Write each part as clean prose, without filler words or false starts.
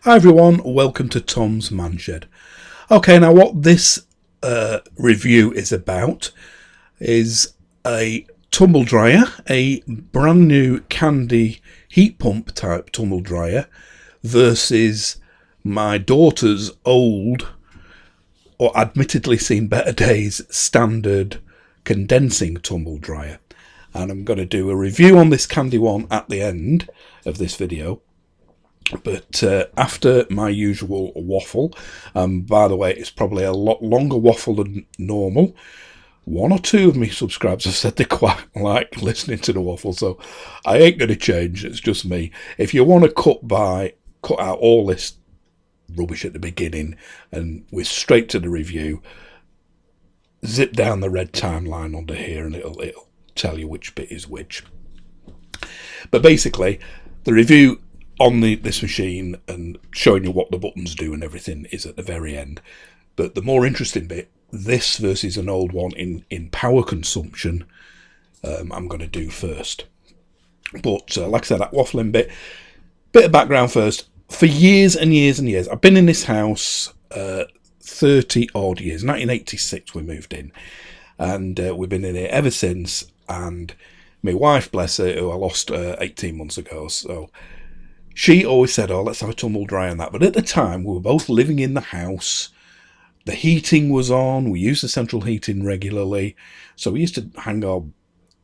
Hi everyone, welcome to Tom's Manshed. Okay, now what this review is about is a tumble dryer, a brand new Candy heat pump type tumble dryer versus my daughter's old, or admittedly seen better days, standard condensing tumble dryer. And I'm going to do a review on this Candy one at the end of this video. But after my usual waffle, by the way, it's probably a lot longer waffle than normal. One or two of me subscribers have said they quite like listening to the waffle, so I ain't going to change. It's just me. If you want to cut out all this rubbish at the beginning and we're straight to the review, zip down the red timeline under here and it'll tell you which bit is which. But basically, the review on this machine and showing you what the buttons do and everything is at the very end. But the more interesting bit, this versus an old one in power consumption, I'm going to do first. But like I said, that waffling bit of background first. For years and years and years, I've been in this house 30 odd years. 1986 we moved in, and we've been in it ever since. And my wife, bless her, who I lost 18 months ago, so she always said, oh, let's have a tumble dryer and that. But at the time, we were both living in the house. The heating was on. We used the central heating regularly. So we used to hang our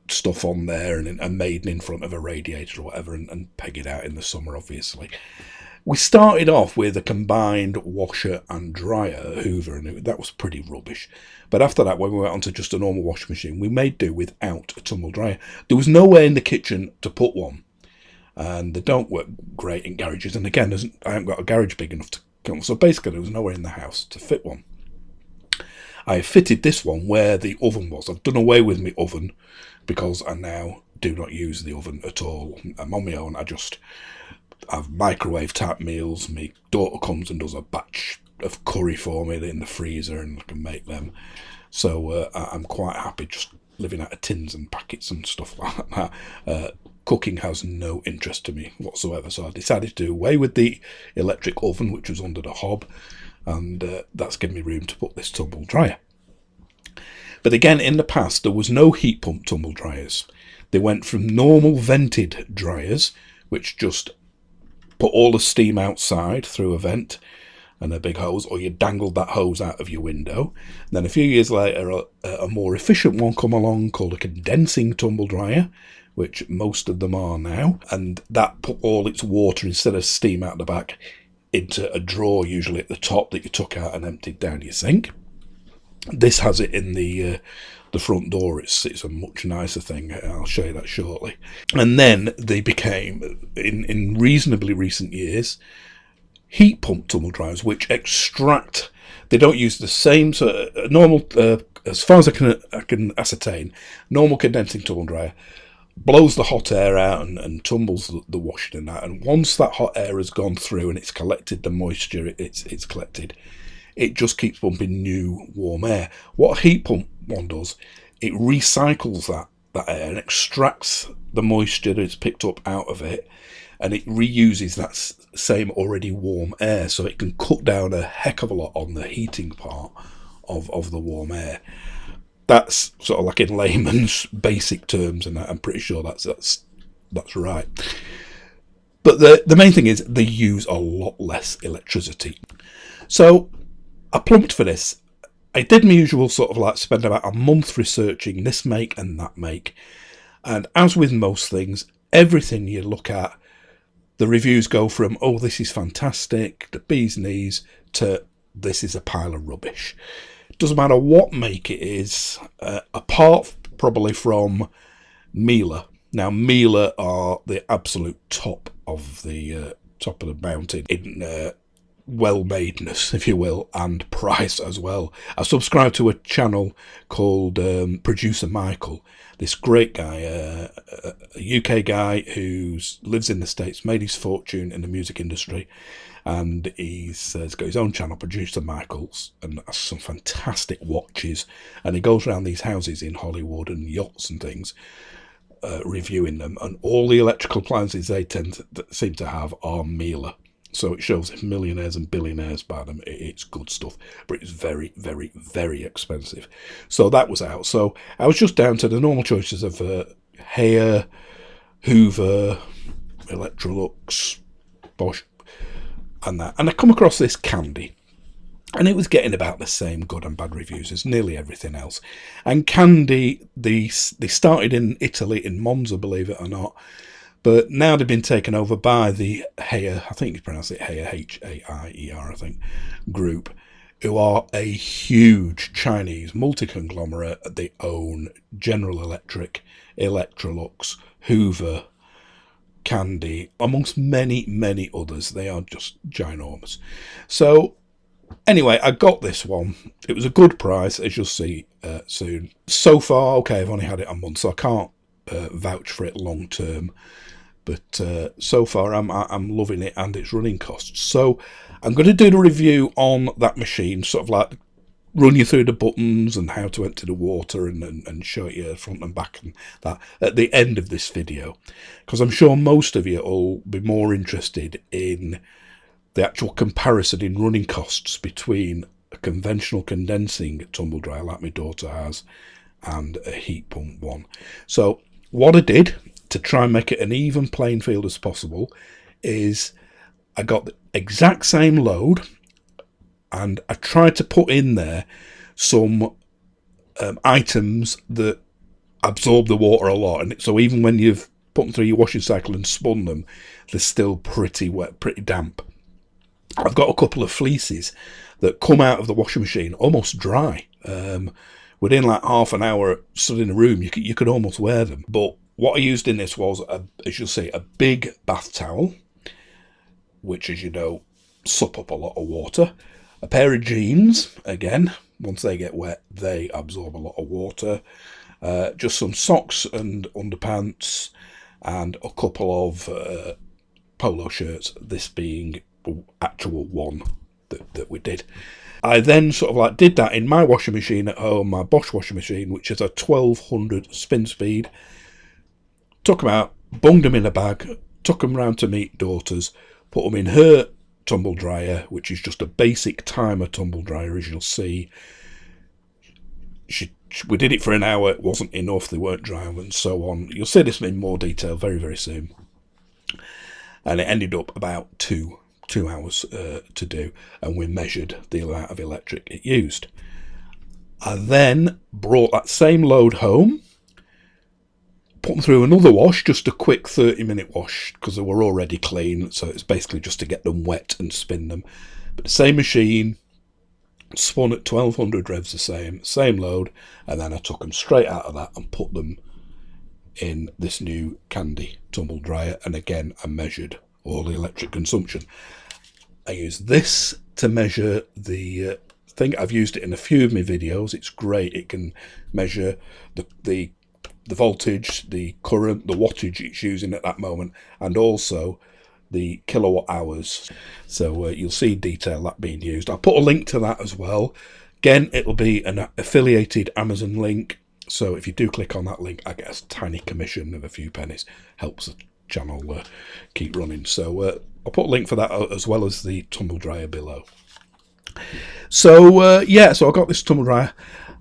stuff on there and maiden in front of a radiator or whatever and peg it out in the summer, obviously. We started off with a combined washer and dryer, Hoover, and that was pretty rubbish. But after that, when we went on to just a normal washing machine, we made do without a tumble dryer. There was nowhere in the kitchen to put one. And they don't work great in garages. And again, I haven't got a garage big enough to come. So basically, there was nowhere in the house to fit one. I fitted this one where the oven was. I've done away with my oven because I now do not use the oven at all. I'm on my own. I just have microwave type meals. My daughter comes and does a batch of curry for me in the freezer and I can make them. So I'm quite happy just living out of tins and packets and stuff like that. Cooking has no interest to me whatsoever, so I decided to do away with the electric oven, which was under the hob, and that's given me room to put this tumble dryer. But again, in the past, there was no heat pump tumble dryers. They went from normal vented dryers, which just put all the steam outside through a vent and a big hose, or you dangled that hose out of your window. And then a few years later, a more efficient one come along called a condensing tumble dryer, which most of them are now, and that put all its water, instead of steam out the back, into a drawer usually at the top that you took out and emptied down your sink. This has it in the front door. It's a much nicer thing. I'll show you that shortly. And then they became, in reasonably recent years, heat pump tumble dryers, which extract. They don't use the same normal, as far as I can ascertain, normal condensing tumble dryer blows the hot air out and tumbles the washing and that. And once that hot air has gone through and it's collected the moisture it's collected, it just keeps pumping new warm air. What a heat pump one does, it recycles that air and extracts the moisture that's picked up out of it, and it reuses that same already warm air, so it can cut down a heck of a lot on the heating part of the warm air. That's sort of like in layman's basic terms, and I'm pretty sure that's right. But the main thing is they use a lot less electricity. So I plumped for this. I did my usual sort of like spend about a month researching this make and that make. And as with most things, everything you look at, the reviews go from, oh, this is fantastic, the bee's knees, to this is a pile of rubbish. Doesn't matter what make it is, apart probably from Miele. Now, Miele are the absolute top of the mountain in well-madeness, if you will, and price as well. I subscribe to a channel called Producer Michael. This great guy, a UK guy who lives in the States, made his fortune in the music industry, and he's got his own channel, Producer Michael's, and has some fantastic watches. And he goes around these houses in Hollywood and yachts and things, reviewing them. And all the electrical appliances they seem to have are Miele. So it shows millionaires and billionaires buy them. It's good stuff, but it's very, very, very expensive. So that was out. So I was just down to the normal choices of Haier, Hoover, Electrolux, Bosch, and that. And I come across this Candy. And it was getting about the same good and bad reviews as nearly everything else. And Candy, they started in Italy, in Monza, believe it or not. But now they've been taken over by the Haier, I think you pronounce it Haier, H-A-I-E-R, I think, group, who are a huge Chinese multi-conglomerate. They own General Electric, Electrolux, Hoover, Candy, amongst many, many others. They are just ginormous. So anyway, I got this one. It was a good price, as you'll see soon. So far, okay, I've only had it a month, so I can't vouch for it long term. But so far, I'm loving it and its running costs. So I'm going to do the review on that machine, sort of like run you through the buttons and how to empty the water and show you front and back and that at the end of this video. Because I'm sure most of you will be more interested in the actual comparison in running costs between a conventional condensing tumble dryer like my daughter has and a heat pump one. So what I did to try and make it an even playing field as possible is I got the exact same load and I tried to put in there some items that absorb the water a lot, and so even when you've put them through your washing cycle and spun them, they're still pretty wet, pretty damp. I've got a couple of fleeces that come out of the washing machine almost dry. Within like half an hour stood in a room, you could almost wear them. But what I used in this was, as you'll see, a big bath towel, which, as you know, sup up a lot of water. A pair of jeans, again, once they get wet, they absorb a lot of water. Just some socks and underpants, and a couple of polo shirts, this being the actual one that we did. I then sort of like did that in my washing machine at home, my Bosch washing machine, which is a 1200 spin speed. Took them out, bunged them in a bag, took them round to meet daughters, put them in her tumble dryer, which is just a basic timer tumble dryer, as you'll see. We did it for an hour, it wasn't enough, they weren't dry and so on. You'll see this in more detail very, very soon. And it ended up about two hours to do, and we measured the amount of electric it used. I then brought that same load home, put them through another wash, just a quick 30-minute wash, because they were already clean, so it's basically just to get them wet and spin them. But the same machine, spun at 1200 revs, the same load, and then I took them straight out of that and put them in this new Candy tumble dryer, and again I measured all the electric consumption. I use this to measure the thing. I've used it in a few of my videos. It's great. It can measure the voltage, the current, the wattage it's using at that moment, and also the kilowatt hours. So you'll see detail that being used. I'll put a link to that as well. Again, it'll be an affiliated Amazon link. So if you do click on that link, I get a tiny commission of a few pennies. Helps the channel keep running. So I'll put a link for that as well as the tumble dryer below. So yeah, so I got this tumble dryer.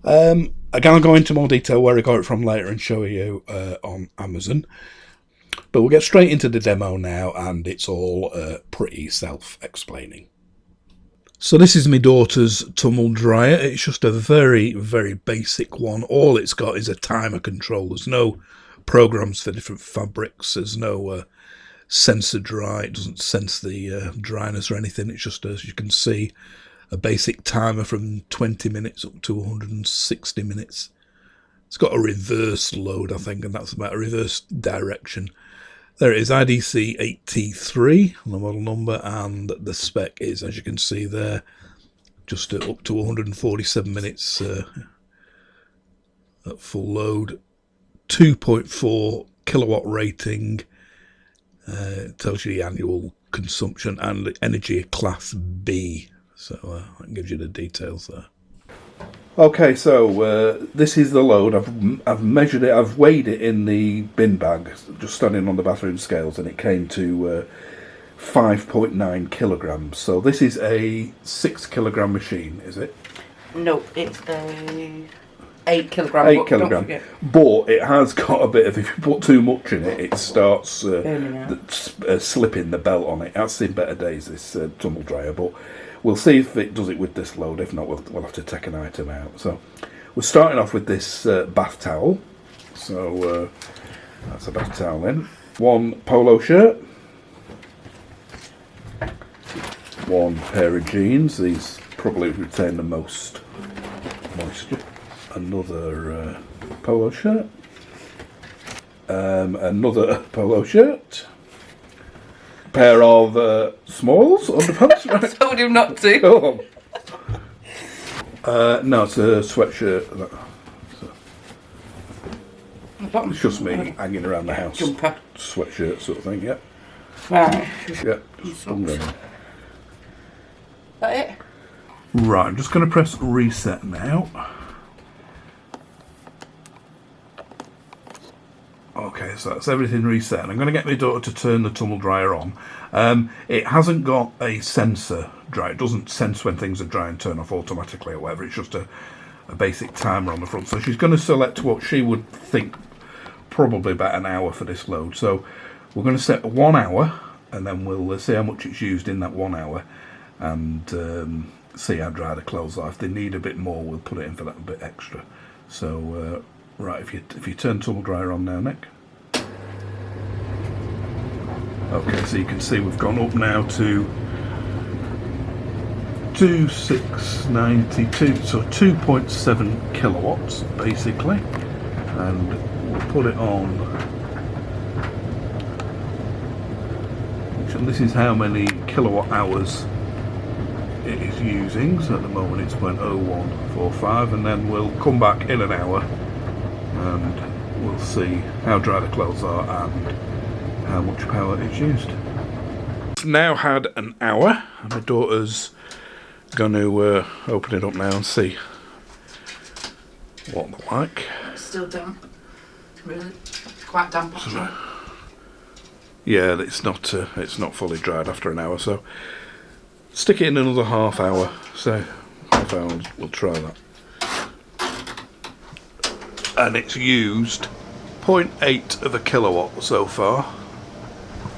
Again, I'll go into more detail where I got it from later and show you on Amazon. But we'll get straight into the demo now, and it's all pretty self-explaining. So this is my daughter's tumble dryer. It's just a very, very basic one. All it's got is a timer control. There's no programs for different fabrics. There's no sensor dry. It doesn't sense the dryness or anything. It's just, as you can see, a basic timer from 20 minutes up to 160 minutes. It's got a reverse load, I think, and that's about a reverse direction. There it is, IDC 8T3, the model number, and the spec is, as you can see there, just up to 147 minutes at full load. 2.4 kilowatt rating, tells you the annual consumption, and the energy class B. So that gives you the details there. Okay, so this is the load. I've measured it, I've weighed it in the bin bag, just standing on the bathroom scales, and it came to 5.9 kilograms. So this is a 6 kilogram machine, is it? No, it's a 8 kilogram. 8 kilogram. But it has got a bit of, if you put too much in it, it starts slipping the belt on it. That's seen better days, this tumble dryer, but we'll see if it does it with this load. If not, we'll have to take an item out. So we're starting off with this bath towel. So that's a bath towel in. One polo shirt. One pair of jeans. These probably retain the most moisture. Another polo shirt. Another polo shirt. Pair of smalls underpants. I told him not to. No, it's a sweatshirt. It's just me hanging around the house. Jumper. Sweatshirt sort of thing, yeah. Right. Yeah, spun them. That it? Right, I'm just going to press reset now. Okay, so that's everything reset. And I'm going to get my daughter to turn the tumble dryer on. It hasn't got a sensor dry. It doesn't sense when things are dry and turn off automatically or whatever. It's just a basic timer on the front. So she's going to select what she would think probably about an hour for this load. So we're going to set 1 hour, and then we'll see how much it's used in that 1 hour, and see how dry the clothes are. If they need a bit more, we'll put it in for that bit extra. So right, if you turn tumble dryer on now, Nick. Okay, so you can see we've gone up now to 2692, so 2.7 kilowatts basically, and we'll put it on. And this is how many kilowatt hours it is using. So at the moment it's 0.0145, and then we'll come back in an hour and we'll see how dry the clothes are and how much power it's used. It's now had an hour, and my daughter's going to open it up now and see what they're like. It's still damp. Really, quite damp actually. Yeah, it's not fully dried after an hour, so stick it in another half hour. So half hour, we'll try that. And it's used 0.8 of a kilowatt so far.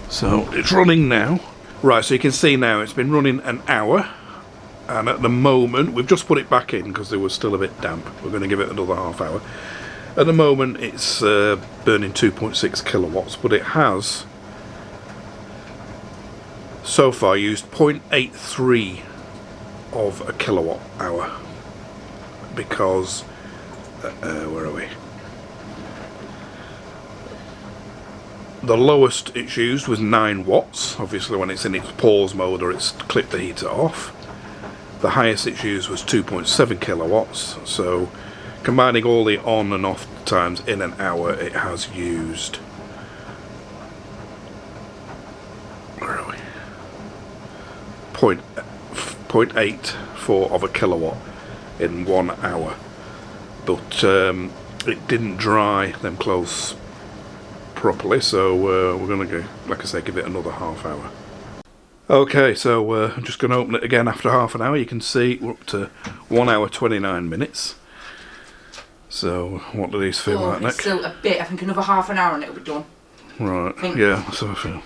So it's running now. Right, so you can see now it's been running an hour, and at the moment we've just put it back in because it was still a bit damp. We're going to give it another half hour. At the moment it's burning 2.6 kilowatts, but it has so far used 0.83 of a kilowatt hour, because where are we? The lowest it's used was 9 watts, obviously when it's in its pause mode or it's clicked the heater off. The highest it's used was 2.7 kilowatts, so combining all the on and off times in an hour, it has used, where are we? 0.84 of a kilowatt in 1 hour. But it didn't dry them clothes properly, so we're going to go, like I say, give it another half hour. Okay, so I'm just going to open it again after half an hour. You can see we're up to 1 hour 29 minutes. So what do these feel like, Nick? Still a bit. I think another half an hour and it'll be done. Right, yeah, that's how I feel.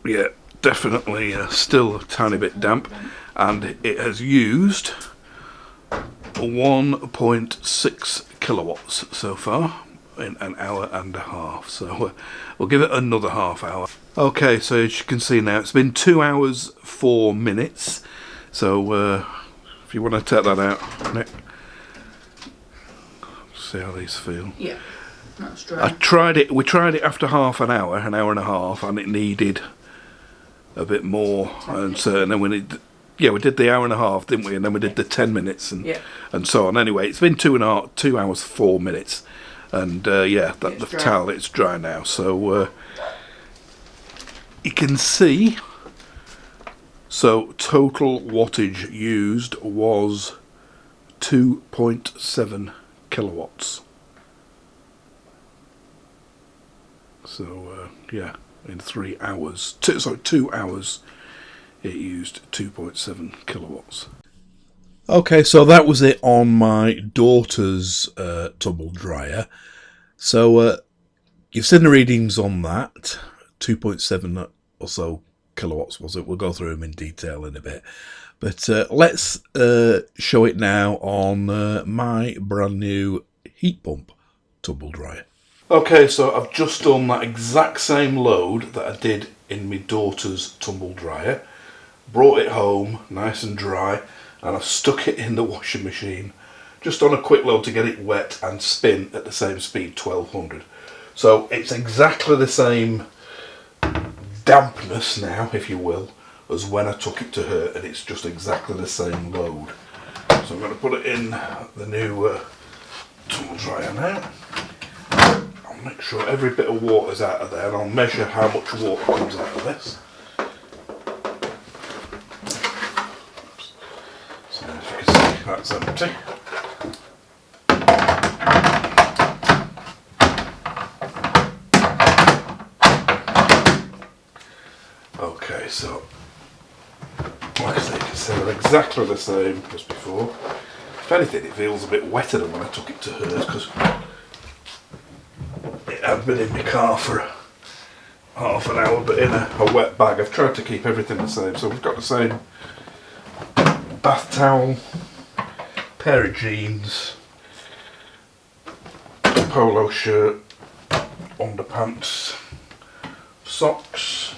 Yeah, definitely still a tiny bit damp, and it has used 1.6 kilowatts so far in an hour and a half, so we'll give it another half hour. Okay, so as you can see now it's been 2 hours 4 minutes, so if you want to take that out, Nick, see how these feel. Yeah, that's dry. We tried it after half an hour and a half, and it needed a bit more, and so and then when it, yeah, we did the hour and a half, didn't we? And then we did the 10 minutes and so on. Anyway, it's been 2 hours 4 minutes, and yeah, the towel, it's dry now. So you can see. So total wattage used was 2.7 kilowatts. So yeah, in 3 hours. 2 hours it used 2.7 kilowatts. Okay, so that was it on my daughter's tumble dryer. So you've seen the readings on that, 2.7 or so kilowatts was it. We'll go through them in detail in a bit. But let's show it now on my brand new heat pump tumble dryer. Okay, so I've just done that exact same load that I did in my daughter's tumble dryer. Brought it home nice and dry, and I've stuck it in the washing machine just on a quick load to get it wet and spin at the same speed, 1200. So it's exactly the same dampness now, if you will, as when I took it to her, and it's just exactly the same load. So I'm going to put it in the new tumble dryer now. I'll make sure every bit of water's out of there, and I'll measure how much water comes out of this. So as you can see, that's empty. Okay, so like I say, you can see they're exactly the same as before. If anything, it feels a bit wetter than when I took it to hers, because it had been in my car for half an hour, but in a wet bag. I've tried to keep everything the same. So we've got the same bath towel, pair of jeans, polo shirt, underpants, socks,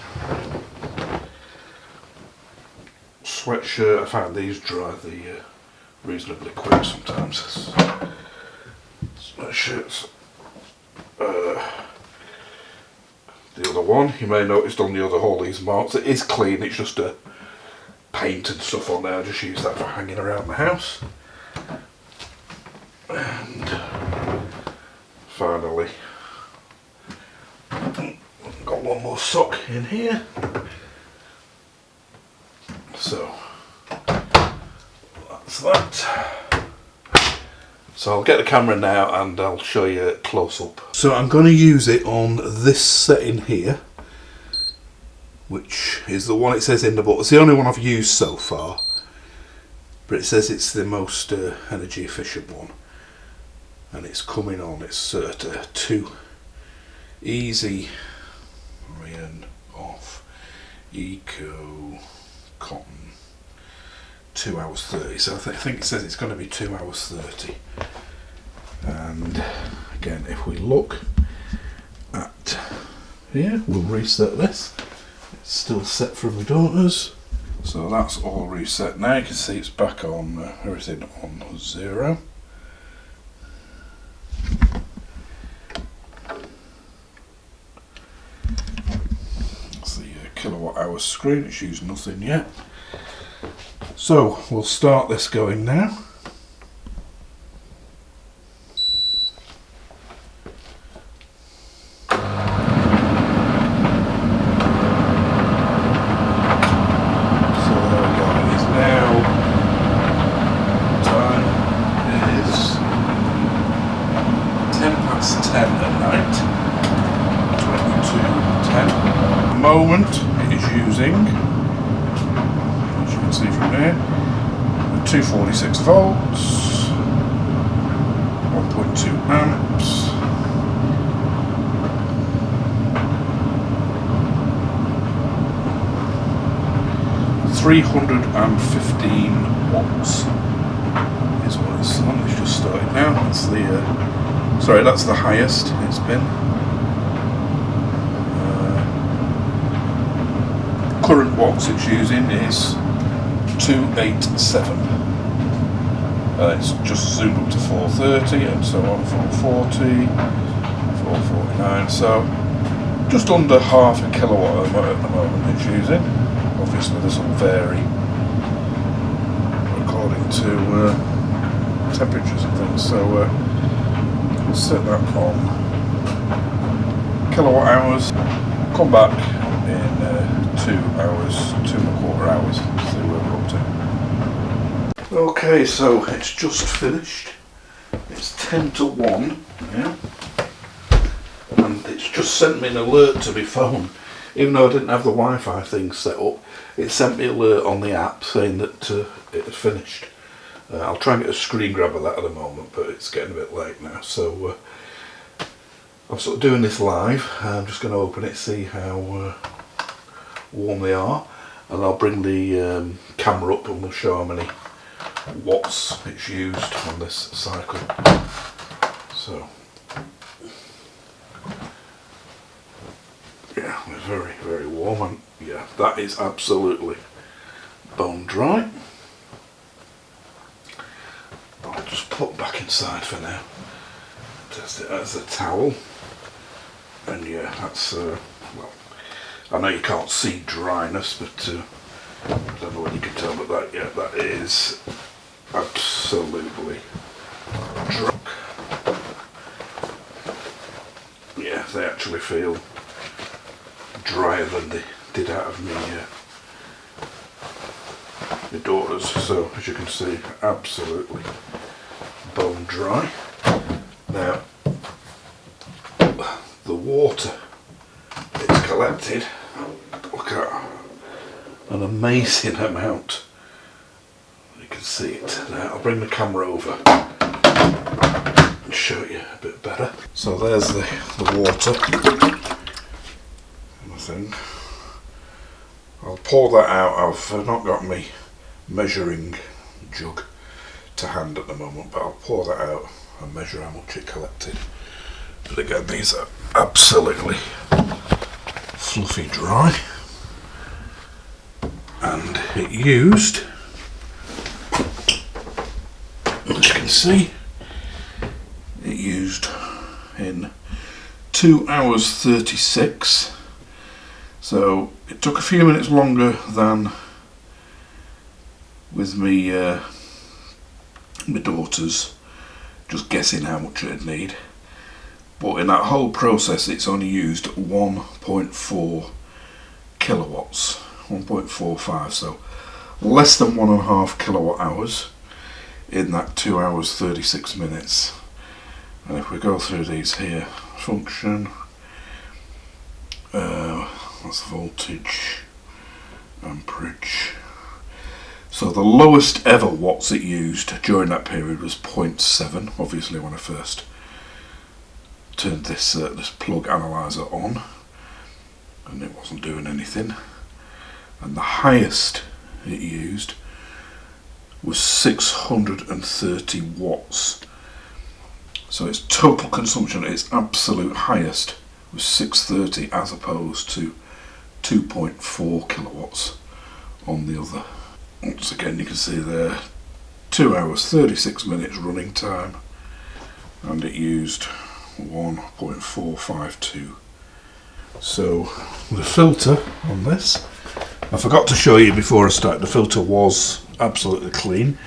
sweatshirt. I found these dry reasonably quick sometimes. Sweatshirts. The other one, you may notice on the other all these marks, it is clean, it's just a paint and stuff on there. I just use that for hanging around the house. And finally, got one more sock in here. So that's that. So I'll get the camera now and I'll show you close up. So I'm going to use it on this setting here, which is the one it says in the book. It's the only one I've used so far, but it says it's the most energy efficient one, and it's coming on. It's at 2 easy, rain off, eco, cotton, 2 hours 30. So I think it says it's going to be 2 hours 30. And again, if we look at here, we'll reset this. It's still set from my daughter's. So that's all reset now. You can see it's back on, everything on 0. That's the kilowatt hour screen. It's used nothing yet. So we'll start this going now. Moment it is using, as you can see from there, 246 volts, 1.2 amps, 315 watts is what it's on. It's just started now. That's the sorry, that's the highest it's been. Current watts it's using is 287. It's just zoomed up to 430 and so on, 440, 449. So just under half a kilowatt at the moment it's using. Obviously this will vary according to temperatures and things. So we'll set that on kilowatt hours. Come back in 2 hours, 2.25 hours, see where we're up to. Okay, so it's just finished. It's 10 to 1 now, and it's just sent me an alert to my phone. even though I didn't have the Wi-Fi thing set up, it sent me an alert on the app saying that it had finished. I'll try and get a screen grab of that at the moment, but it's getting a bit late now, so I'm sort of doing this live. I'm just going to open it, see how warm they are, and I'll bring the camera up and we'll show how many watts it's used on this cycle. So yeah, they're very, very warm, and yeah, that is absolutely bone dry. I'll just put them back inside for now. Test it as a towel, and yeah, that's well, I know you can't see dryness, but I don't know what you can tell, but that, yeah, that is absolutely dry. Yeah, they actually feel drier than they did out of me my daughters. So as you can see, absolutely bone dry. Now the water it's collected, look at an amazing amount. You can see it. Now I'll bring the camera over and show you a bit better. So there's the water and the thing. I'll pour that out. I've not got my measuring jug to hand at the moment, but I'll pour that out and measure how much it collected. But again, these are absolutely fluffy dry, and it used, as you can see, it used in 2 hours 36. So it took a few minutes longer than with me my daughters, just guessing how much it'd need. But in that whole process, it's only used 1.4 kilowatts, 1.45, so less than 1.5 kilowatt hours in that 2 hours 36 minutes. And if we go through these here, function, that's voltage, amperage. So the lowest ever watts it used during that period was 0.7, obviously when I first turned this plug analyzer on, and it wasn't doing anything. And the highest it used was 630 watts. So its total consumption, its absolute highest, was 630 as opposed to 2.4 kilowatts on the other. Once again, you can see there 2 hours 36 minutes running time, and it used 1.452. So the filter on this, I forgot to show you before I started, the filter was absolutely clean.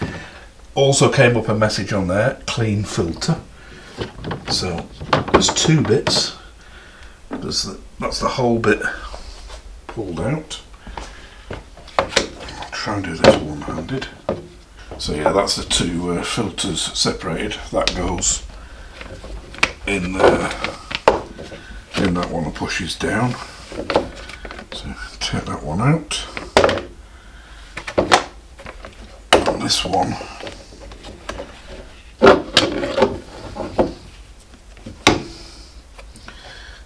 Also came up a message on there, clean filter. So there's two bits. That's the whole bit pulled out. I'll try and do this one-handed. So yeah, that's the two filters separated. That goes in there, in that one that pushes down. So take that one out. And this one,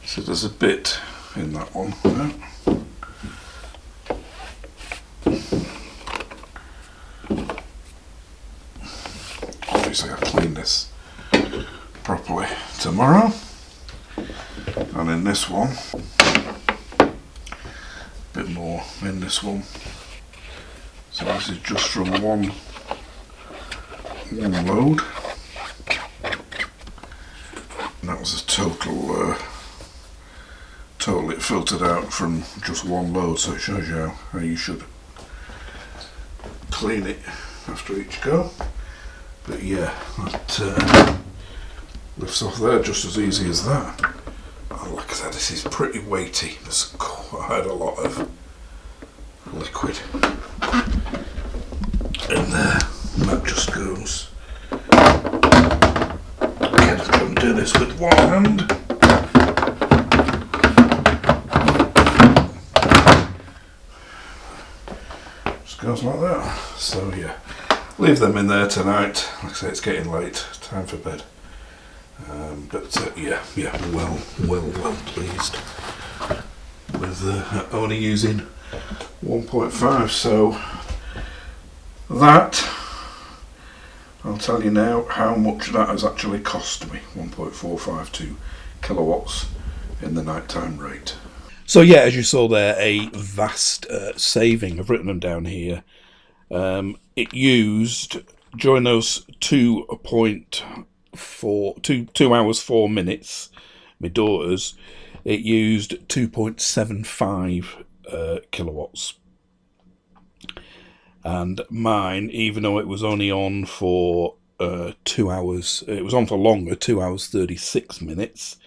so there's a bit in that one now. Obviously I'll clean this properly tomorrow. And in this one, a bit more in this one. So this is just from one load. And that was a total it filtered out from just one load, so it shows you how you should clean it after each go. But yeah, that lifts off there just as easy as that. And like I said, this is pretty weighty. There's quite a lot of liquid in there, and that just goes. Again, I couldn't do this with one hand. goes like that. So yeah, leave them in there tonight. Like I say, it's getting late, time for bed. Yeah, well pleased with only using 1.5. So that, I'll tell you now how much that has actually cost me. 1.452 kilowatts in the nighttime rate. So yeah, as you saw there, a vast saving. I've written them down here. It used, during those 2 hours 4 minutes, my daughter's, it used 2.75 kilowatts. And mine, even though it was only on for 2 hours, it was on for longer, 2 hours 36 minutes,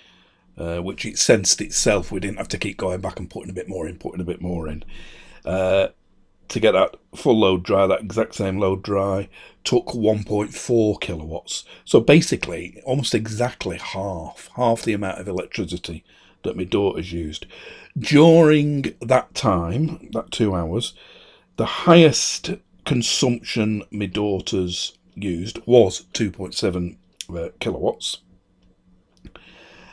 which it sensed itself. We didn't have to keep going back and putting a bit more in. To get that full load dry, that exact same load dry, took 1.4 kilowatts. So basically, almost exactly half the amount of electricity that my daughter's used. During that time, that 2 hours, the highest consumption my daughter's used was 2.7 kilowatts.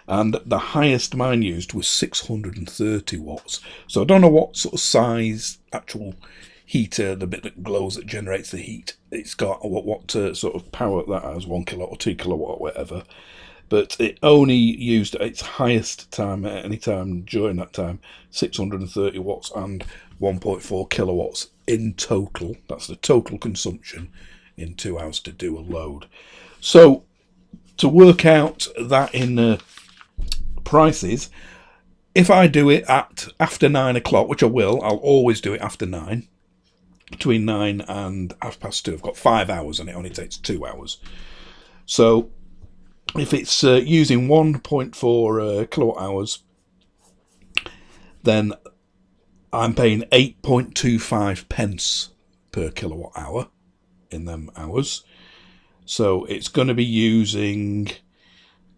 And the highest mine used was 630 watts. So I don't know what sort of size actual heater, the bit that glows, that generates the heat, it's got, or what sort of power that has, 1 kilowatt or 2 kilowatt or whatever. But it only used at its highest time at any time during that time 630 watts and 1.4 kilowatts in total. That's the total consumption in 2 hours to do a load. So to work out that in prices, if I do it at after 9 o'clock, which I will, I'll always do it after 9, between 9 and 2:30. I've got 5 hours and it only takes 2 hours. So if it's using 1.4 kilowatt hours, then I'm paying 8.25 pence per kilowatt hour in them hours. So it's going to be using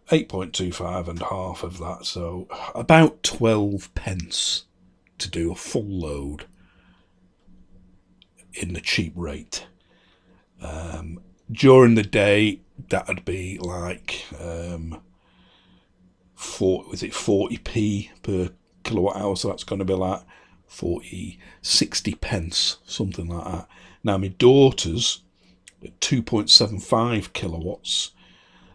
8.25 and half of that, so about 12 pence to do a full load in the cheap rate. During the day, that'd be like 40p per kilowatt hour, so that's going to be like 60 pence, something like that. Now my daughter's at 2.75 kilowatts,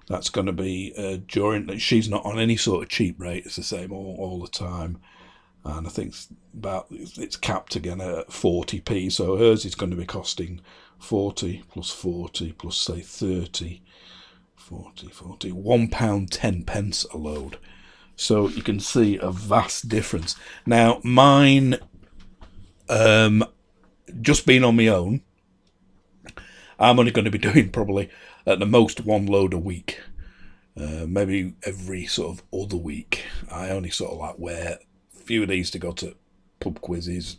that's going to be during, she's not on any sort of cheap rate, it's the same all the time, and I think it's capped again at 40p, so hers is going to be costing 40 plus 40 plus say 30, 40, £1 10 pence a load. So you can see a vast difference. Now mine, just being on my own, I'm only going to be doing probably at the most 1 load a week, maybe every sort of other week. I only sort of like wear a few of these to go to pub quizzes,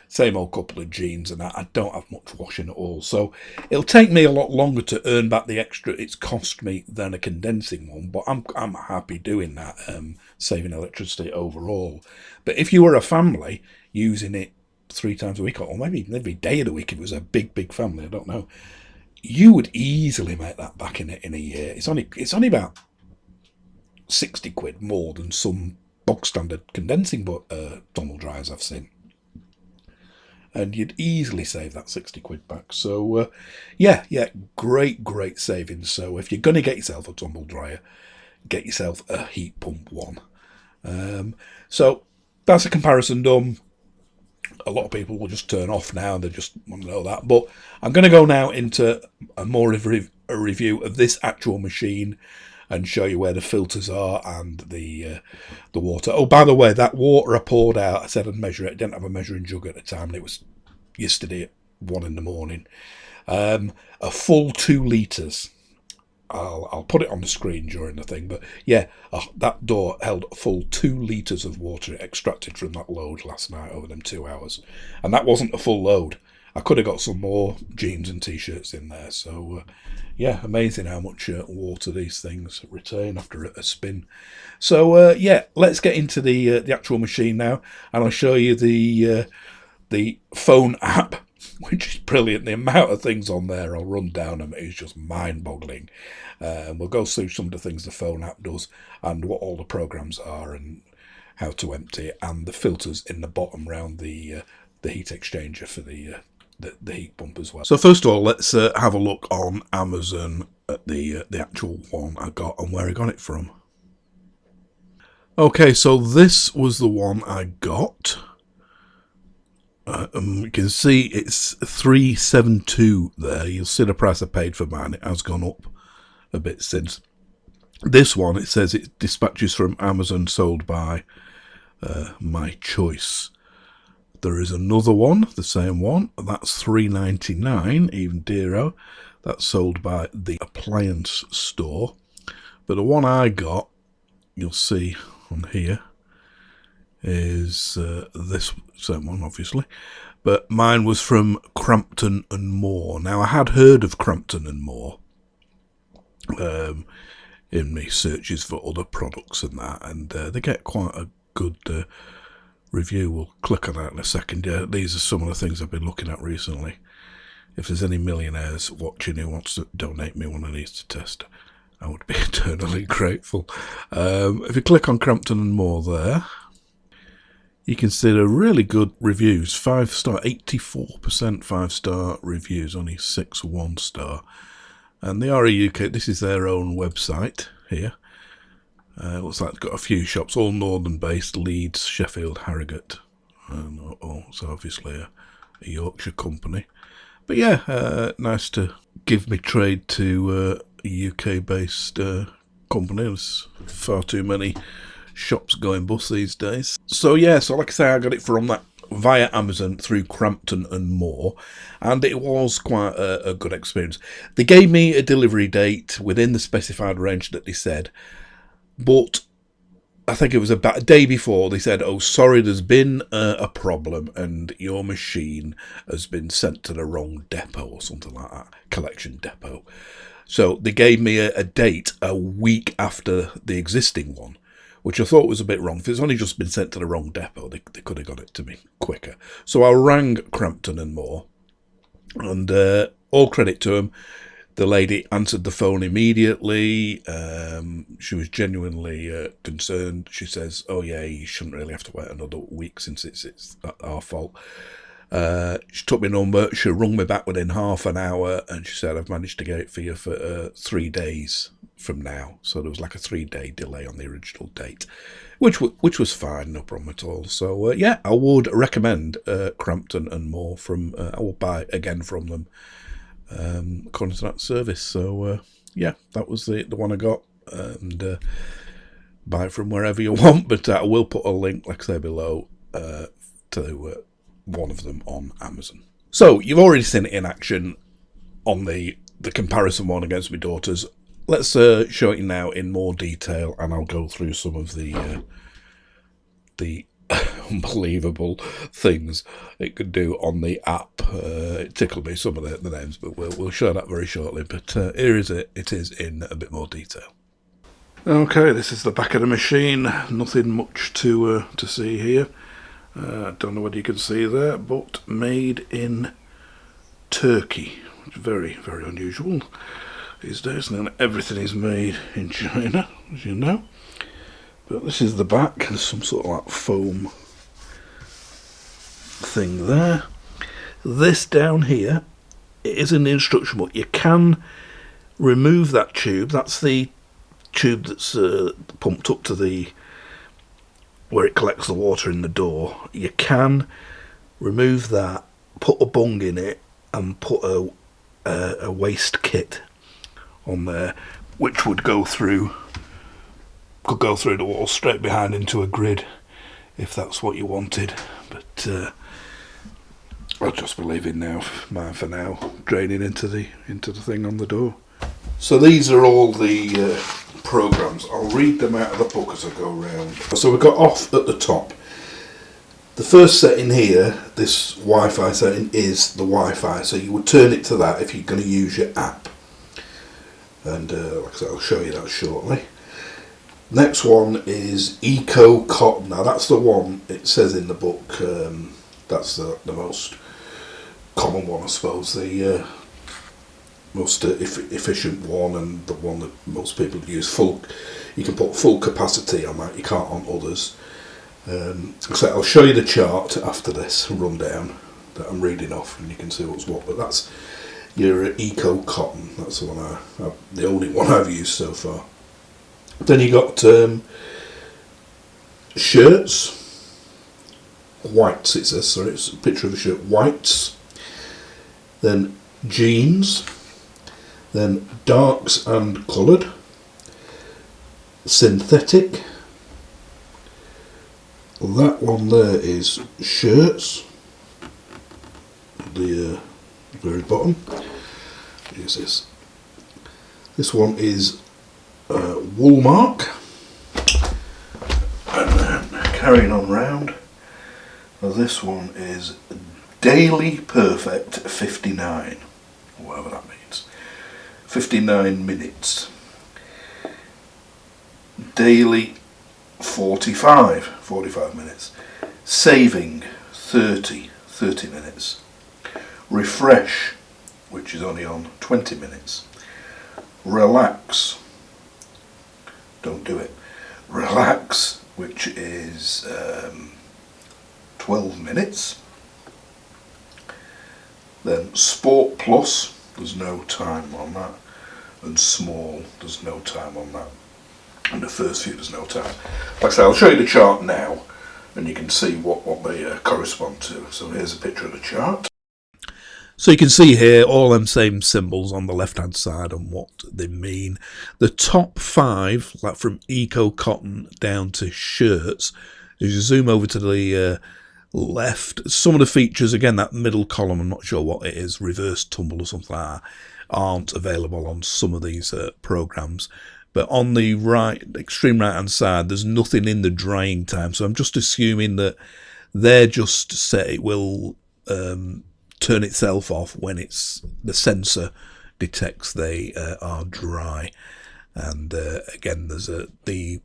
same old couple of jeans, and I don't have much washing at all. So it'll take me a lot longer to earn back the extra it's cost me than a condensing one, but I'm happy doing that, saving electricity overall. But if you were a family using it 3 times a week, or maybe every day of the week, if it was a big family, I don't know, you would easily make that back in a year. It's only about 60 quid more than some bog standard condensing tumble dryers I've seen, and you'd easily save that 60 quid back. So yeah, great savings. So if you're going to get yourself a tumble dryer, get yourself a heat pump one. So that's a comparison done. A lot of people will just turn off now, they just want to know that. But I'm going to go now into a more of a review of this actual machine and show you where the filters are and the water. Oh, by the way, that water I poured out, I said I'd measure it. I didn't have a measuring jug at the time, and it was yesterday at 1 in the morning. A full 2 litres. I'll put it on the screen during the thing, but yeah, that door held a full 2 litres of water extracted from that load last night over them 2 hours, and that wasn't a full load. I could have got some more jeans and t-shirts in there. So yeah, amazing how much water these things retain after a spin. So yeah, let's get into the actual machine now, and I'll show you the phone app which is brilliant. The amount of things on there, I'll run down them, is just mind-boggling. We'll go through some of the things the phone app does and what all the programs are and how to empty it, and the filters in the bottom round the heat exchanger for the heat pump as well. So first of all, let's have a look on Amazon at the actual one I got and where I got it from. Okay, so this was the one I got. You can see it's $372 there. You'll see the price I paid for mine. It has gone up a bit since. This one, it says it dispatches from Amazon, sold by My Choice. There is another one, the same one. That's $3.99, even dearer. That's sold by the Appliance Store. But the one I got, you'll see on here, is this same one, obviously. But mine was from Crampton and More. Now, I had heard of Crampton and More in my searches for other products and that, and they get quite a good review. We'll click on that in a second. Yeah, these are some of the things I've been looking at recently. If there's any millionaires watching who wants to donate me one of these to test, I would be eternally grateful. If you click on Crampton and More there, you can see the really good reviews. 5-star, 84% 5-star reviews, only 6 1-star. And they are a UK, this is their own website here. Looks like it's got a few shops, all northern based, Leeds, Sheffield, Harrogate. So obviously a Yorkshire company. But yeah, nice to give me trade to a UK based company. There's far too many shops going bust these days. So yeah, so like I say, I got it from that via Amazon through Crampton and More, and it was quite a good experience. They gave me a delivery date within the specified range that they said, but I think it was about a day before they said, oh sorry, there's been a problem and your machine has been sent to the wrong depot or something like that, collection depot. So they gave me a date a week after the existing one, which I thought was a bit wrong. If it's only just been sent to the wrong depot, they could have got it to me quicker. So I rang Crampton and More, and all credit to them. The lady answered the phone immediately. She was genuinely concerned. She says, oh yeah, you shouldn't really have to wait another week since it's our fault. She took my number. She rung me back within half an hour, and she said, I've managed to get it for you for 3 days from now. So there was like a 3-day delay on the original date, which was fine, no problem at all. So yeah, I would recommend Crampton and More. I will buy again from them according to that service. So yeah, that was the one I got, and buy it from wherever you want, but I will put a link, like I say, below to one of them on Amazon. So you've already seen it in action on the comparison one against my daughter's. Let's show it now in more detail, and I'll go through some of the unbelievable things it could do on the app. It tickled me, some of the names, but we'll show that very shortly. But here is it. It is in a bit more detail. Okay, this is the back of the machine. Nothing much to see here. Don't know whether you can see there, but made in Turkey. Very, very unusual these days. Now everything is made in China, as you know. But this is the back. There's some sort of like foam thing there. This down here, it is in the instruction book. You can remove that tube. That's the tube that's pumped up to where it collects the water in the door. You can remove that, put a bung in it, and put a waste kit on there, which would could go through the wall straight behind into a grid if that's what you wanted. But I'll just be leaving mine for now, draining into the thing on the door. So these are all the programs. I'll read them out of the book as I go around. So we've got off at the top. The first setting here, this Wi-Fi setting, is the Wi-Fi. So you would turn it to that if you're going to use your app. And like I said, I'll show you that shortly. Next one is Eco Cotton. Now that's the one, it says in the book, that's the most common one, I suppose, the most efficient one, and the one that most people use. You can put full capacity on that, you can't on others. So I'll show you the chart after this rundown that I'm reading off, and you can see what's what. But that's your Eco Cotton. That's the one the only one I've used so far. Then you got shirts, whites. It says, sorry, it's a picture of a shirt. Whites. Then jeans. Then darks and coloured. Synthetic. That one there is shirts. The very bottom. Here's this. This one is Woolmark. And then carrying on round. This one is Daily Perfect 59. Whatever that means. 59 minutes. Daily 45 minutes. Saving 30 minutes. Refresh, which is only on 20 minutes. Relax, don't do it. Relax, which is 12 minutes. Then Sport Plus, there's no time on that. And Small, there's no time on that. And the first few, there's no time. Like I say, I'll show you the chart now, and you can see what they correspond to. So here's a picture of the chart. So you can see here all them same symbols on the left hand side and what they mean. The top 5, like from Eco Cotton down to shirts, as you zoom over to the left, some of the features, again, that middle column, I'm not sure what it is, reverse tumble or something like that, aren't available on some of these programs. But on the right, extreme right hand side, there's nothing in the drying time. So I'm just assuming that they're just set, it will turn itself off when the sensor detects they are dry. And again, there's the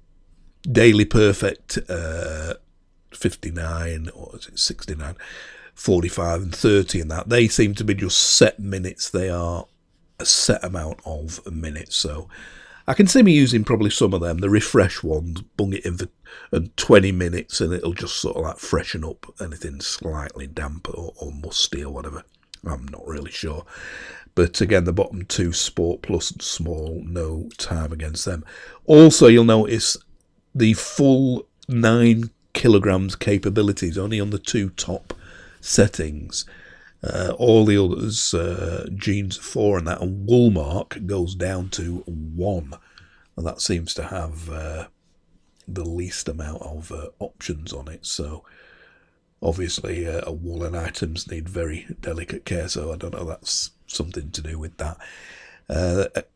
Daily Perfect 59, or is it 69, 45 and 30 and that. They seem to be just set minutes. They are a set amount of minutes. So I can see me using probably some of them. The refresh ones, bung it in for 20 minutes and it'll just sort of like freshen up anything slightly damp or musty or whatever. I'm not really sure. But again, the bottom 2, Sport Plus and Small, no time against them. Also, you'll notice the full 9 kilograms capabilities only on the 2 top settings. All the others, jeans 4 and that, and Woolmark goes down to 1, and that seems to have the least amount of options on it. So obviously woolen items need very delicate care, so I don't know, that's something to do with that.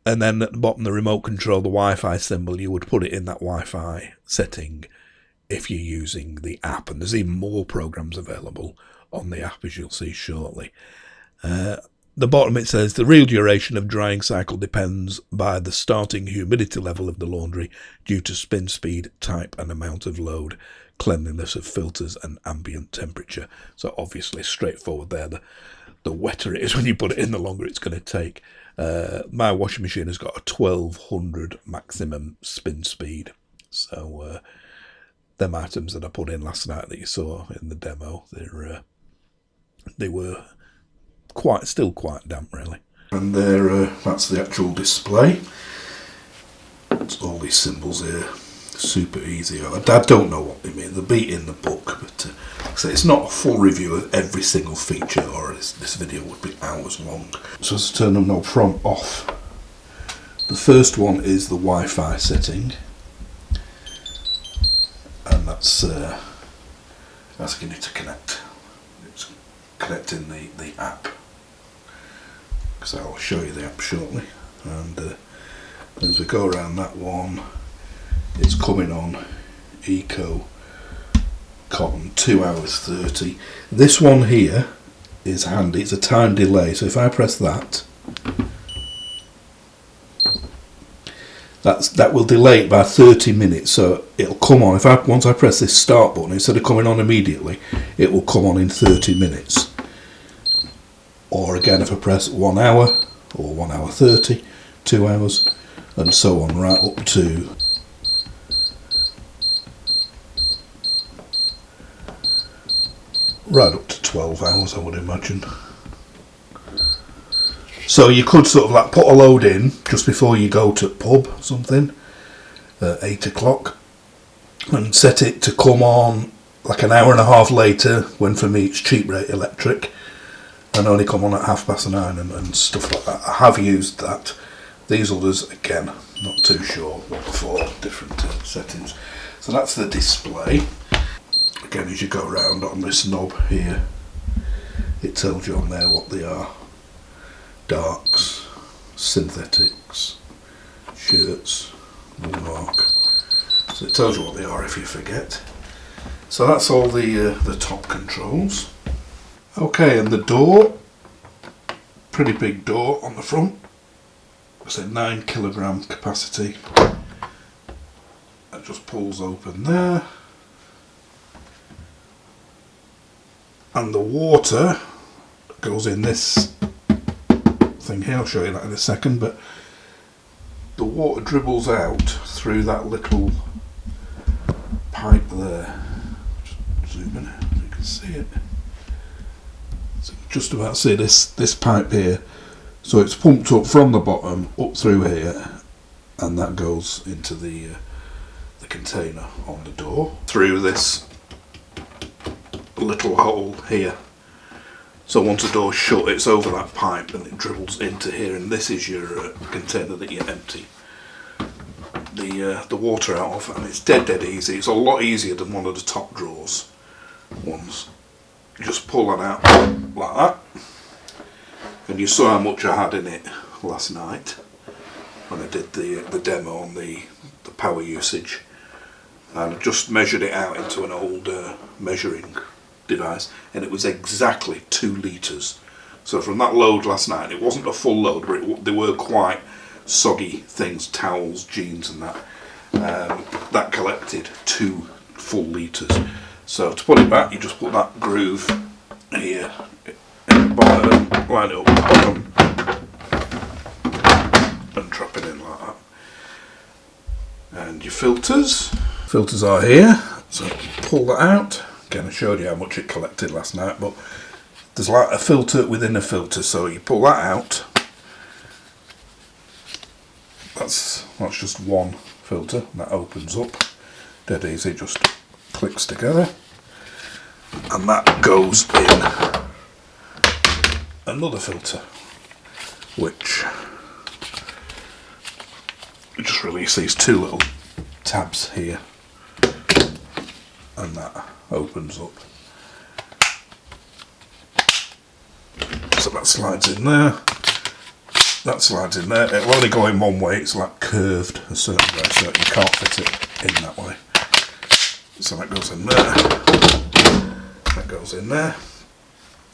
And then at the bottom, the remote control, the Wi-Fi symbol, you would put it in that Wi-Fi setting if you're using the app, and there's even more programs available on the app, as you'll see shortly. The bottom, it says the real duration of drying cycle depends by the starting humidity level of the laundry due to spin speed, type and amount of load, cleanliness of filters and ambient temperature. So obviously straightforward there. The wetter it is when you put it in, the longer it's going to take. My washing machine has got a 1200 maximum spin speed. So them items that I put in last night that you saw in the demo, they were still quite damp, really. And there, that's the actual display. It's all these symbols here, super easy. I don't know what they mean. They'll be in the book, but like I say, it's not a full review of every single feature, or this video would be hours long. So let's turn them knob from off. The first one is the Wi-Fi setting, and that's asking you to connect. It's connecting the app, because I'll show you the app shortly. And as we go around that one, it's coming on Eco Cotton 2 hours 30. This one here is handy. It's a time delay, so if I press that, that will delay it by 30 minutes, so it'll come on. Once I press this start button, instead of coming on immediately, it will come on in 30 minutes. or again if I press 1 hour or 1 hour 30, 2 hours, and so on, right up to right up to 12 hours, I would imagine. So you could sort of like put a load in just before you go to pub or something at 8 o'clock and set it to come on like an hour and a half later, when for me it's cheap rate electric, and only come on at 9:30 and stuff like that. I have used that. These others, again, not too sure what for, different settings. So that's the display. Again, as you go around on this knob here, it tells you on there what they are. Darks, synthetics, shirts, woolmark. So it tells you what they are if you forget. So that's all the top controls. Okay, and the door, pretty big door on the front. It's a 9 kilogram capacity. It just pulls open there. And the water goes in this thing here. I'll show you that in a second, but the water dribbles out through that little pipe there. Just zoom in so you can see it. So just about see this pipe here. So it's pumped up from the bottom up through here, and that goes into the container on the door through this little hole here. So once the door's shut, it's over that pipe and it dribbles into here, and this is your container that you empty the water out of, and it's dead easy. It's a lot easier than one of the top drawers ones. You just pull that out like that, and you saw how much I had in it last night when I did the demo on the power usage, and I just measured it out into an old measuring device, and it was exactly 2 litres. So from that load last night, it wasn't a full load, but they were quite soggy things, towels, jeans and that, that collected 2 full litres. So to put it back, you just put that groove here in the bottom, line it up at the bottom and drop it in like that. And your filters are here, so pull that out. Again, I showed you how much it collected last night, but there's like a filter within a filter, so you pull that out. That's just one filter, that opens up, dead easy, it just clicks together, and that goes in another filter, which just release these 2 little tabs here, and that opens up. So that slides in there, that slides in there. It'll only go in one way, it's like curved a certain way, so you can't fit it in that way. So that goes in there, that goes in there.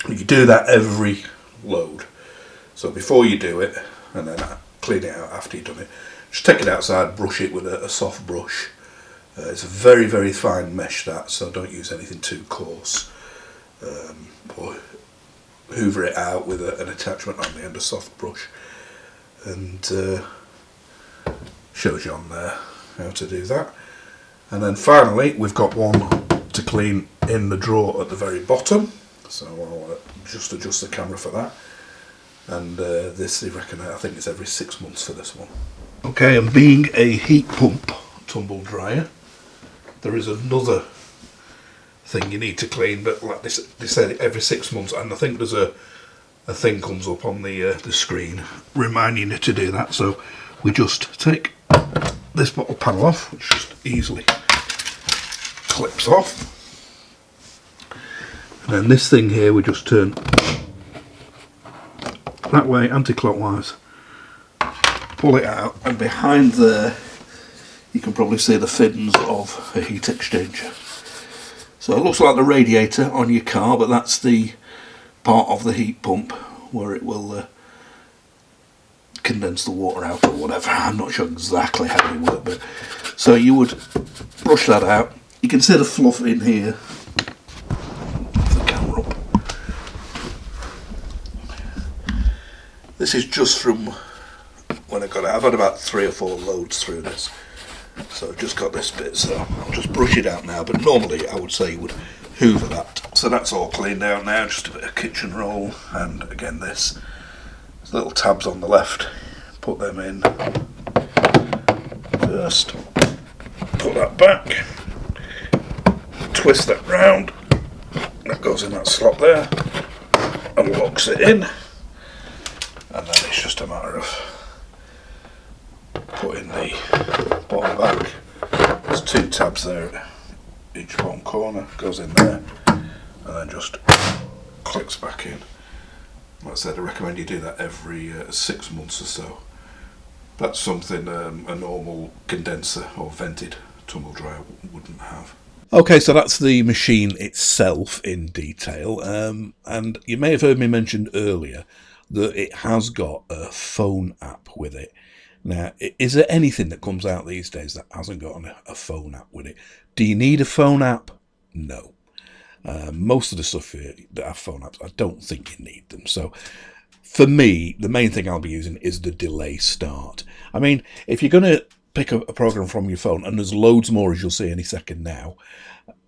You do that every load. So before you do it, and then clean it out after you've done it, just take it outside, brush it with a soft brush. It's a very fine mesh, that, so don't use anything too coarse. Or hoover it out with an attachment on the end, a soft brush, and shows you on there how to do that. And then finally we've got one to clean in the drawer at the very bottom, so I'll just adjust the camera for that. And this, I think it's every 6 months for this one. Okay, and being a heat pump tumble dryer, there is another thing you need to clean, but like they said every 6 months, and I think there's a thing comes up on the screen reminding you to do that. So we just take this bottle panel off, which just easily clips off, and then this thing here we just turn that way, anti-clockwise, pull it out, and behind there you can probably see the fins of a heat exchanger. So it looks like the radiator on your car, but that's the part of the heat pump where it will condense the water out or whatever. I'm not sure exactly how they work, but so you would brush that out. You can see the fluff in here. Move the camera up. This is just from when I got it. I've had about 3 or 4 loads through this. So I've just got this bit, so I'll just brush it out now. But normally I would say you would hoover that. So that's all cleaned out now, just a bit of kitchen roll. And again, there's little tabs on the left. Put them in first. Put that back. Twist that round. That goes in that slot there. And locks it in. And then it's just a matter of putting the bottom back. There's 2 tabs there at each bottom corner. Goes in there. And then just clicks back in. Like I said, I recommend you do that every 6 months or so. That's something a normal condenser or vented tumble dryer wouldn't have. Okay, so that's the machine itself in detail. And you may have heard me mention earlier that it has got a phone app with it. Now, is there anything that comes out these days that hasn't got a phone app with it? Do you need a phone app? No. Most of the stuff that have phone apps, I don't think you need them. So for me, the main thing I'll be using is the delay start. I mean, if you're going to pick up a program from your phone, and there's loads more, as you'll see any second now,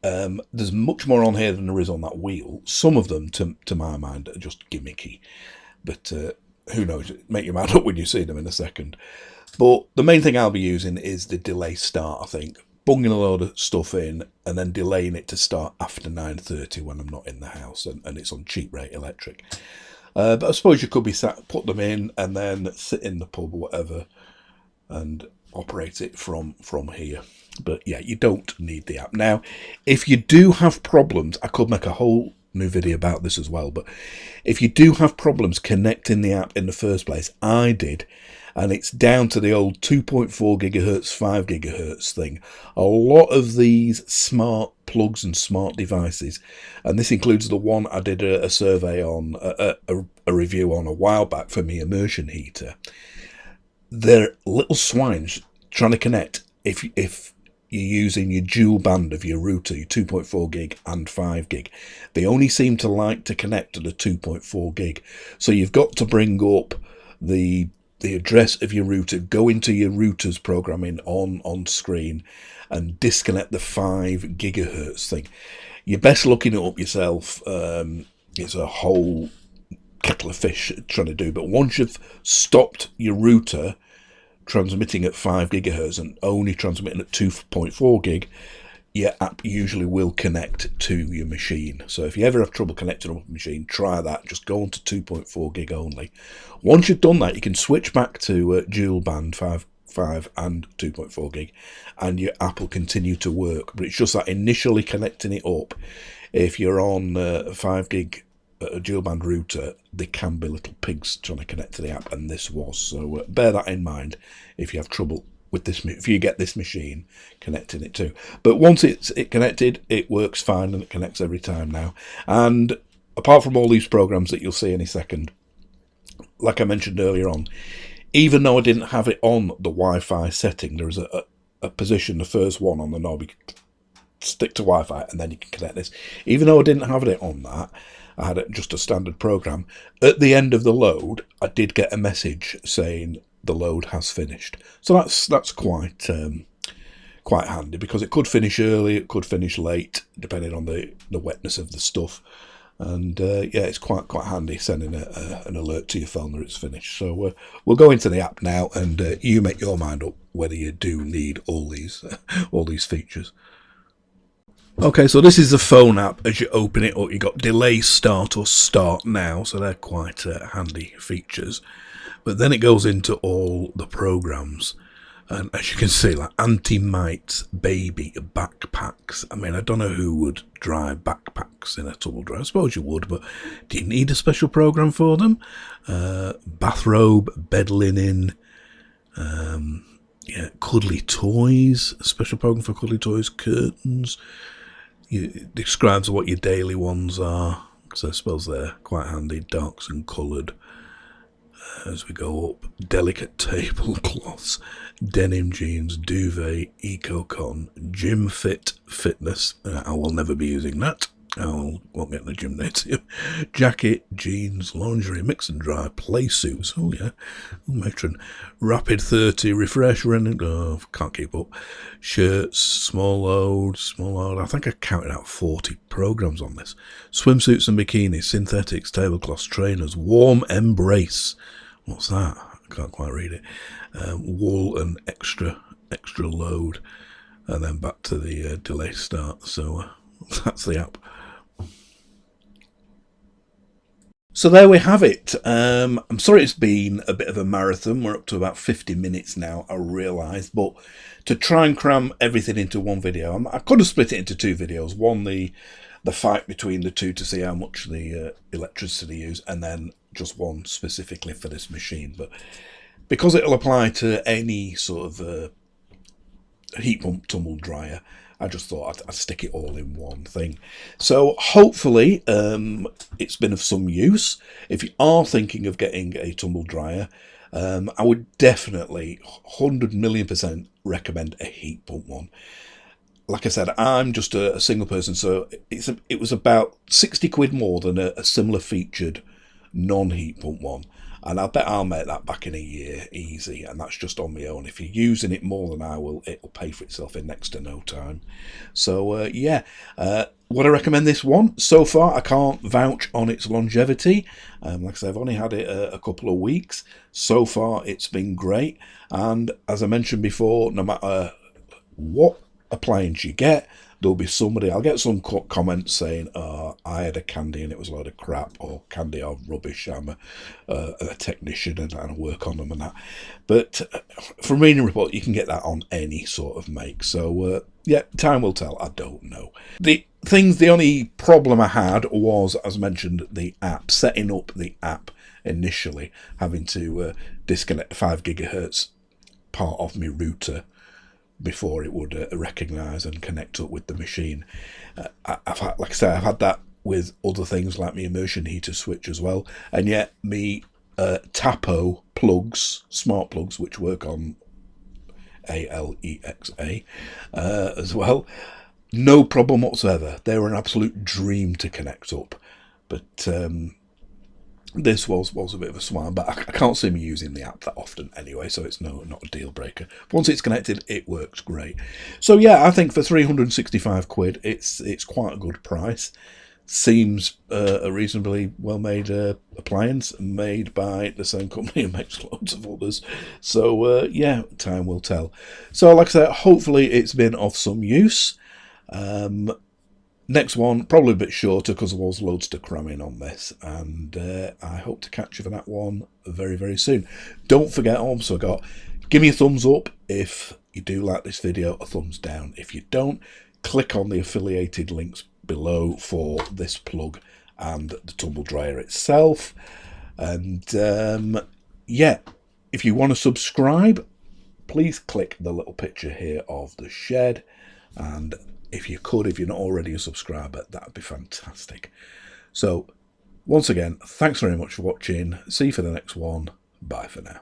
there's much more on here than there is on that wheel. Some of them, to my mind, are just gimmicky. But who knows, make your mind up when you see them in a second. But the main thing I'll be using is the delay start, I think. Bunging a load of stuff in and then delaying it to start after 9:30 when I'm not in the house, and it's on cheap rate electric. But I suppose you could be sat, put them in and then sit in the pub or whatever and operate it from here. But yeah, you don't need the app. Now, if you do have problems, I could make a whole new video about this as well, but if you do have problems connecting the app in the first place, I did, and it's down to the old 2.4 gigahertz, 5 gigahertz thing. A lot of these smart plugs and smart devices, and this includes the one I did a survey on, a review on a while back for my immersion heater. They're little swines trying to connect if you're using your dual band of your router, your 2.4 gig and 5 gig. They only seem to like to connect to the 2.4 gig. So you've got to bring up the address of your router, go into your router's programming on screen and disconnect the 5 gigahertz thing. You're best looking it up yourself. It's a whole kettle of fish trying to do. But once you've stopped your router transmitting at 5 gigahertz and only transmitting at 2.4 gig, your app usually will connect to your machine. So if you ever have trouble connecting up a machine, try that. Just go on to 2.4 gig only. Once you've done that, you can switch back to dual band 5 and 2.4 gig, and your app will continue to work. But it's just that initially connecting it up. If you're on 5 gig a dual band router, they can be little pigs trying to connect to the app, and this was. So bear that in mind if you have trouble with this, if you get this machine connecting it too. But once it's connected, it works fine, and it connects every time now. And apart from all these programs that you'll see in a second, like I mentioned earlier on, even though I didn't have it on the Wi-Fi setting, there's a position, the first one on the knob, you can stick to Wi-Fi and then you can connect this. Even though I didn't have it on that, I had just a standard program. At the end of the load, I did get a message saying the load has finished. So that's quite handy, because it could finish early, it could finish late, depending on the wetness of the stuff. And yeah, it's quite handy sending an alert to your phone that it's finished. So we'll go into the app now, and you make your mind up whether you do need all these features. Okay, so this is the phone app. As you open it up, you've got delay start or start now, so they're quite handy features. But then it goes into all the programs, and as you can see, like anti-mites, baby, backpacks. I mean, I don't know who would drive backpacks in a tumble dryer. I suppose you would, but do you need a special program for them? Bathrobe, bed linen, yeah, cuddly toys, a special program for cuddly toys, curtains. It describes what your daily ones are, because I suppose they're quite handy, darks and coloured. As we go up, delicate tablecloths, denim jeans, duvet, eco-con, gym fit, fitness. I will never be using that. Oh, won't get in the gymnasium. Jacket, jeans, lingerie, mix and dry, play suits. Oh, yeah. Oh, matron. Rapid 30, refresh, running. Oh, can't keep up. Shirts, small load, small load. I think I counted out 40 programs on this. Swimsuits and bikinis, synthetics, tablecloths, trainers, warm embrace. What's that? I can't quite read it. Wool and extra load. And then back to the delay start. So that's the app. So there we have it. I'm sorry it's been a bit of a marathon. We're up to about 50 minutes now, I realise. But to try and cram everything into one video, I could have split it into two videos. One, the fight between the two to see how much the electricity use, and then just one specifically for this machine. But because it'll apply to any sort of heat pump tumble dryer, I just thought I'd stick it all in one thing. So hopefully it's been of some use. If you are thinking of getting a tumble dryer, I would definitely 100,000,000% recommend a heat pump one. Like I said, I'm just a single person, so it was about 60 quid more than a similar featured non-heat pump one. And I bet I'll make that back in a year easy, and that's just on my own. If you're using it more than I will, it'll pay for itself in next to no time. So yeah, would I recommend this one? So far, I can't vouch on its longevity. Like I said, I've only had it a couple of weeks. So far, it's been great. And as I mentioned before, no matter what appliance you get, there'll be somebody, I'll get some comments saying, oh, I had a Candy and it was a load of crap, or Candy are rubbish, I'm a technician and I work on them and that. But from reading a report, you can get that on any sort of make. So yeah, time will tell, I don't know. The only problem I had was, as mentioned, the app, setting up the app initially, having to disconnect 5 gigahertz part of my router before it would recognise and connect up with the machine. I've had, like I say, I've had that with other things like my immersion heater switch as well, and yet me Tapo plugs, smart plugs, which work on Alexa as well, no problem whatsoever. They were an absolute dream to connect up, but this was a bit of a swine, but I can't see me using the app that often anyway, so it's not a deal breaker. Once it's connected, it works great. So yeah, I think for 365 quid, it's quite a good price. Seems a reasonably well-made appliance, made by the same company who makes loads of others. So yeah, time will tell. So like I said, hopefully it's been of some use. Next one, probably a bit shorter because there was loads to cram in on this, and I hope to catch you for that one very, very soon. Don't forget also, give me a thumbs up if you do like this video, a thumbs down if you don't. Click on the affiliated links below for this plug and the tumble dryer itself. And yeah, if you want to subscribe, please click the little picture here of the shed, and if you're not already a subscriber, that would be fantastic. So once again, thanks very much for watching. See you for the next one. Bye for now.